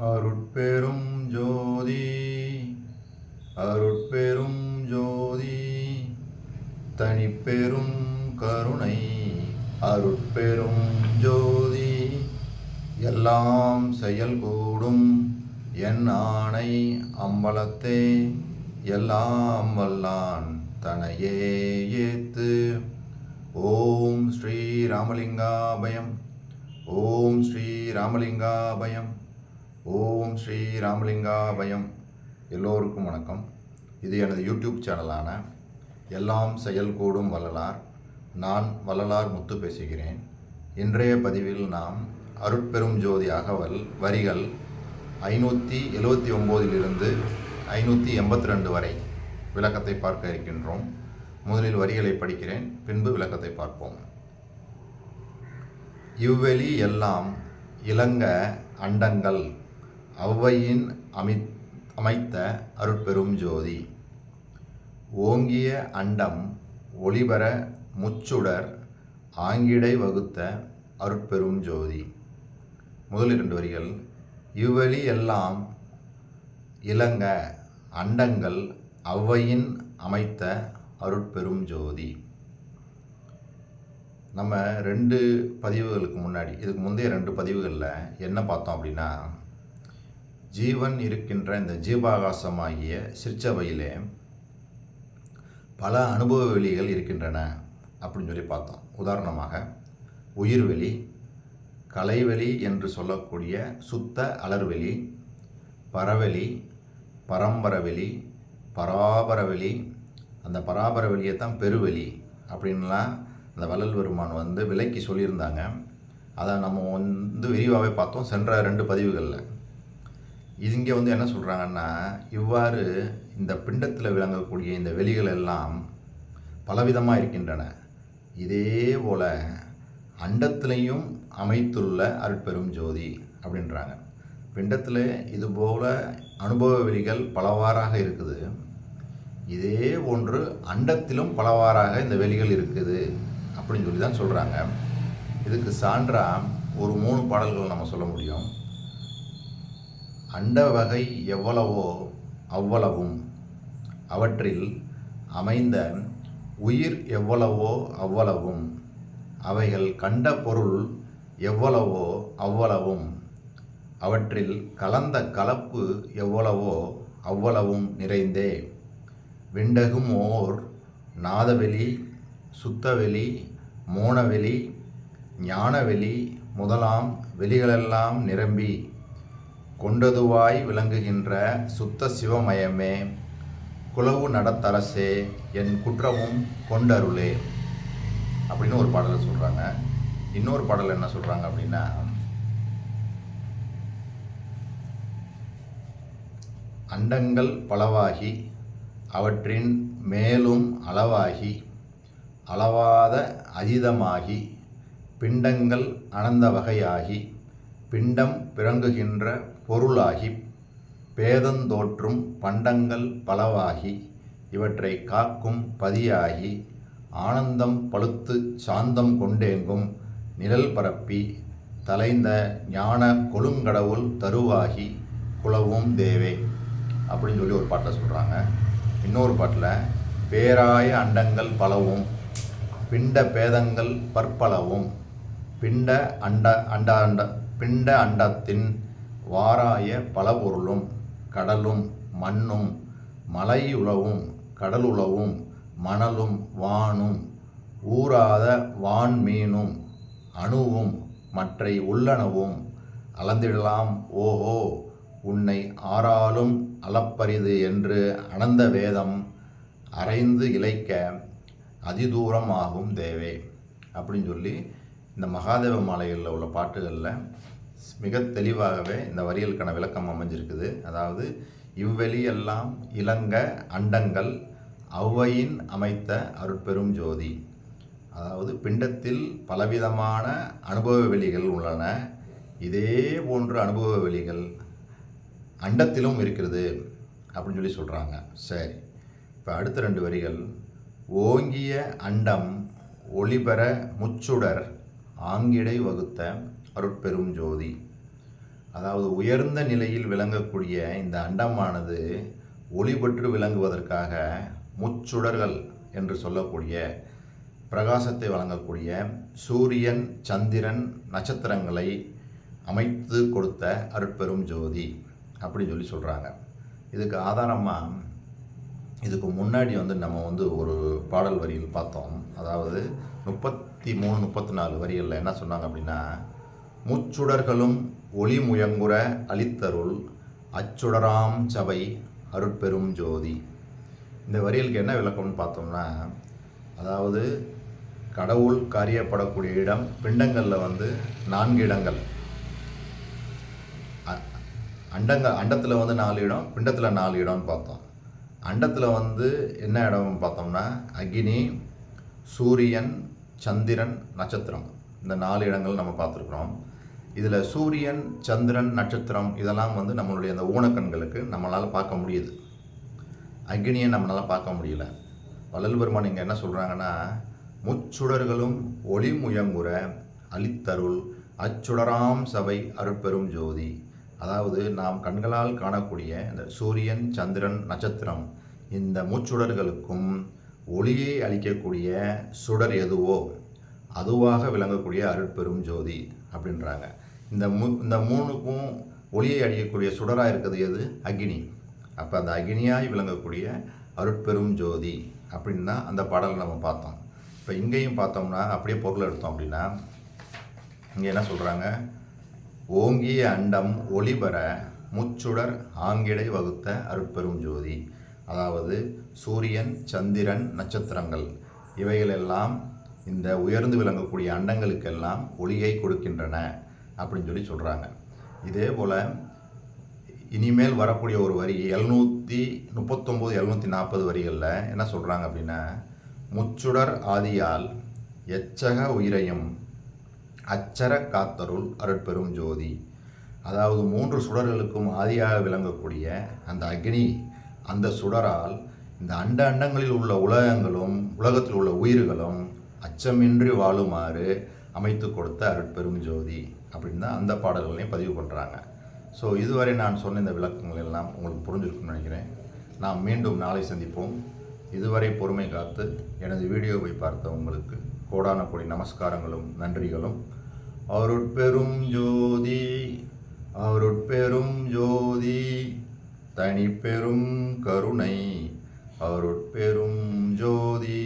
அருட்பெரும் ஜோதி அருட்பெரும் ஜோதி தனிப்பெரும் கருணை அருட்பெரும் ஜோதி எல்லாம் செயல்கூடும் என் ஆணை அம்பலத்தே எல்லாம் வல்லான் தனையே ஏத்து. ஓம் ஸ்ரீ ராமலிங்காபயம். ஓம் ஸ்ரீ ராமலிங்காபயம். ஓம் ஸ்ரீ ராமலிங்காபயம். எல்லோருக்கும் வணக்கம். இது எனது யூடியூப் சேனலான எல்லாம் செயல்கூடும் வள்ளலார். நான் வள்ளலார் முத்து பேசுகிறேன். இன்றைய பதிவில் நாம் அருட்பெரும் ஜோதி அகவல் வரிகள் 579 582 வரை விளக்கத்தை பார்க்க இருக்கின்றோம். முதலில் வரிகளை படிக்கிறேன், பின்பு விளக்கத்தை பார்ப்போம். இவ்வெளி எல்லாம் இலங்க அண்டங்கள் அவ்வையின் அமைத்த அருட்பெரும் ஜோதி. ஓங்கிய அண்டம் ஒளிபெற முச்சுடர் ஆங்கிடை வகுத்த அருட்பெரும் ஜோதி. முதல் 2 வரிகள். இவ்வெளி எல்லாம் இலங்க அண்டங்கள் அவ்வையின் அமைத்த அருட்பெரும் ஜோதி. நம்ம 2 பதிவுகளுக்கு முன்னாடி, இதுக்கு முந்தைய 2 பதிவுகளில் என்ன பார்த்தோம் அப்படின்னா, ஜீவன் இருக்கின்ற இந்த ஜீவாகாசமாகிய சிற்சபையிலே பல அனுபவ வெளிகள் இருக்கின்றன அப்படின்னு சொல்லி பார்த்தோம். உதாரணமாக உயிர்வெளி, கலைவெளி என்று சொல்லக்கூடிய சுத்த அலர்வெளி, பரவெளி, பரம்பரவெளி, பராபரவெளி, அந்த பராபரவெளியை தான் பெருவெளி அப்படின்லாம் அந்த வள்ளல் பெருமான் விளக்கி சொல்லியிருந்தாங்க. அதை நம்ம விரிவாகவே பார்த்தோம் சென்ற 2 பதிவுகளில். இங்கே என்ன சொல்கிறாங்கன்னா, இவ்வாறு இந்த பிண்டத்தில் விளங்கக்கூடிய இந்த வெளிகள் எல்லாம் பலவிதமாக இருக்கின்றன. இதே போல் அண்டத்திலையும் அமைத்துள்ள அருட்பெரும் ஜோதி அப்படின்றாங்க. பிண்டத்தில் இதுபோல் அனுபவ வெளிகள் பலவாறாக இருக்குது. இதே போன்று அண்டத்திலும் பலவாறாக இந்த வெளிகள் இருக்குது அப்படின்னு சொல்லி தான் சொல்கிறாங்க. இதுக்கு சான்றாக ஒரு 3 பாடல்கள் நம்ம சொல்ல முடியும். அண்ட வகை எவ்வளவோ அவ்வளவும், அவற்றில் அமைந்த உயிர் எவ்வளவோ அவ்வளவும், அவைகள் கண்ட பொருள் எவ்வளவோ அவ்வளவும், அவற்றில் கலந்த கலப்பு எவ்வளவோ அவ்வளவும் நிறைந்தே. விண்டகும் ஓர் நாதவெளி, சுத்தவெளி, மோனவெளி, ஞானவெளி முதலாம் வெளிகளெல்லாம் நிரம்பி கொண்டதுவாய் விளங்குகின்ற சுத்த சிவமயமே, குலவு நடத்தரசே என் குற்றமும் கொண்டருளே அப்படின்னு ஒரு பாடலை சொல்கிறாங்க. இன்னொரு பாடல் என்ன சொல்கிறாங்க அப்படின்னா, அண்டங்கள் பலவாகி அவற்றின் மேலும் அளவாகி அளவாத அதீதமாகி பிண்டங்கள் அனந்த வகையாகி பிண்டம் பிறங்குகின்ற பொருளாகி பேதந்தோற்றும் பண்டங்கள் பலவாகி இவற்றை காக்கும் பதியாகி ஆனந்தம் பழுத்து சாந்தம் கொண்டேங்கும் நிழல் பரப்பி தலைந்த ஞான கொழுங்கடவுள் தருவாகி குலவும் தேவே அப்படின்னு சொல்லி ஒரு பாட்டை சொல்கிறாங்க. இன்னொரு பாட்டில் பேராய அண்டங்கள் பலவும் பிண்ட பேதங்கள் பற்பலவும் பிண்ட அண்டத்தின் வாராய பலபொருளும் கடலும் மண்ணும் மலையுளவும் கடலுளவும் மணலும் வானும் ஊராத வான்மீனும் அணுவும் மற்றை உள்ளனவும் அளந்திடலாம் ஓஹோ உன்னை ஆறாலும் அளப்பரிது என்று அனந்த வேதம் அரைந்து இழைக்க அதிதூரம் ஆகும் தேவே அப்படின்னு சொல்லி இந்த மகாதேவ மாலைகளில் உள்ள பாட்டுகளில் மிக தெளிவாகவே இந்த வரிகளுக்கான விளக்கம் அமைஞ்சிருக்குது. அதாவது இவ்வெளி எல்லாம் இலங்க அண்டங்கள் அவ்வையின் அமைத்த அருட்பெரும் ஜோதி. அதாவது பிண்டத்தில் பலவிதமான அனுபவ வெளிகள் உள்ளன. இதே போன்ற அனுபவ வெளிகள் அண்டத்திலும் இருக்கிறது அப்படின்னு சொல்லி சொல்கிறாங்க. சரி, இப்போ அடுத்த 2 வரிகள். ஓங்கிய அண்டம் ஒளிபெற முச்சுடர் ஆங்கிடை வகுத்த அருட்பெரும் ஜோதி. அதாவது உயர்ந்த நிலையில் விளங்கக்கூடிய இந்த அண்டமானது ஒளி பெற்று விளங்குவதற்காக முச்சுடர்கள் என்று சொல்லக்கூடிய பிரகாசத்தை வழங்கக்கூடிய சூரியன், சந்திரன், நட்சத்திரங்களை அமைத்து கொடுத்த அருட்பெரும் ஜோதி அப்படின்னு சொல்லி சொல்கிறாங்க. இதுக்கு ஆதாரமாக இதுக்கு முன்னாடி நம்ம ஒரு பாடல் வரியில் பார்த்தோம். அதாவது 33, 34 வரிகளில் என்ன சொன்னாங்க அப்படின்னா, முச்சுடர்களும் ஒளி முயங்குற அளித்தருள் அச்சுடராம் சபை அருட்பெரும் ஜோதி. இந்த வரிகளுக்கு என்ன விளக்கம்னு பார்த்தோம்னா, அதாவது கடவுள் காரியப்படக்கூடிய இடம் பிண்டங்களில் 4 இடங்கள், அண்டத்தில் 4 இடம், பிண்டத்தில் 4 இடம்னு பார்த்தோம். அண்டத்தில் என்ன இடம் பார்த்தோம்னா அக்னி, சூரியன், சந்திரன், நட்சத்திரம், இந்த 4 இடங்கள் நம்ம பார்த்துருக்குறோம். இதில் சூரியன், சந்திரன், நட்சத்திரம் இதெல்லாம் நம்மளுடைய அந்த ஊனக்கண்களுக்கு நம்மளால் பார்க்க முடியுது. அக்னியை நம்மளால் பார்க்க முடியல. வள்ளல் பெருமான் இங்கே என்ன சொல்கிறாங்கன்னா, முச்சுடர்களும் ஒளி முயங்குற அளித்தருள் அச்சுடராம் சபை அருட்பெரும் ஜோதி. அதாவது நாம் கண்களால் காணக்கூடிய இந்த சூரியன், சந்திரன், நட்சத்திரம் இந்த முச்சுடர்களுக்கும் ஒளியை அளிக்கக்கூடிய சுடர் எதுவோ அதுவாக விளங்கக்கூடிய அருட்பெரும் ஜோதி அப்படின்றாங்க. இந்த மூணுக்கும் ஒளியை அளிக்கக்கூடிய சுடராக இருக்கிறது எது? அக்னி. அப்போ அந்த அக்னியாய் விளங்கக்கூடிய அருட்பெரும் ஜோதி அப்படின்னு தான் அந்த பாடலை நம்ம பார்த்தோம். இப்போ இங்கேயும் பார்த்தோம்னா அப்படியே பொருள் எடுத்தோம் அப்படின்னா இங்கே என்ன சொல்கிறாங்க, ஓங்கிய அண்டம் ஒளிபெற முச்சுடர் ஆங்கிடை வகுத்த அருட்பெரும் ஜோதி. அதாவது சூரியன், சந்திரன், நட்சத்திரங்கள் இவைகளெல்லாம் இந்த உயர்ந்து விளங்கக்கூடிய அண்டங்களுக்கெல்லாம் ஒளியை கொடுக்கின்றன அப்படின்னு சொல்லி சொல்கிறாங்க. இதே போல் இனிமேல் வரக்கூடிய ஒரு வரி 739, 740 வரிகளில் என்ன சொல்கிறாங்க அப்படின்னா, முச்சுடர் ஆதியால் எச்சக உயிரையும் அச்சர காத்தருள் அருட்பெரும் ஜோதி. அதாவது 3 சுடர்களுக்கும் ஆதியாக விளங்கக்கூடிய அந்த அக்னி, அந்த சுடரால் இந்த அண்டங்களில் உள்ள உலகங்களும் உலகத்தில் உள்ள உயிர்களும் அச்சமின்றி வாழுமாறு அமைத்து கொடுத்த அருட்பெரும் ஜோதி அப்படின்னு தான் அந்த பாடல்களையும் பதிவு பண்ணுறாங்க. ஸோ இதுவரை நான் சொன்ன இந்த விளக்கங்கள் எல்லாம் உங்களுக்கு புரிஞ்சிருக்குன்னு நினைக்கிறேன். நாம் மீண்டும் நாளை சந்திப்போம். இதுவரை பொறுமை காத்து எனது வீடியோவை பார்த்த உங்களுக்கு கோடான கோடி நமஸ்காரங்களும் நன்றிகளும். அருட்பெரும் ஜோதி, அருட்பெரும் ஜோதி, தனிப்பெரும் கருணை, அருட்பெரும் ஜோதி.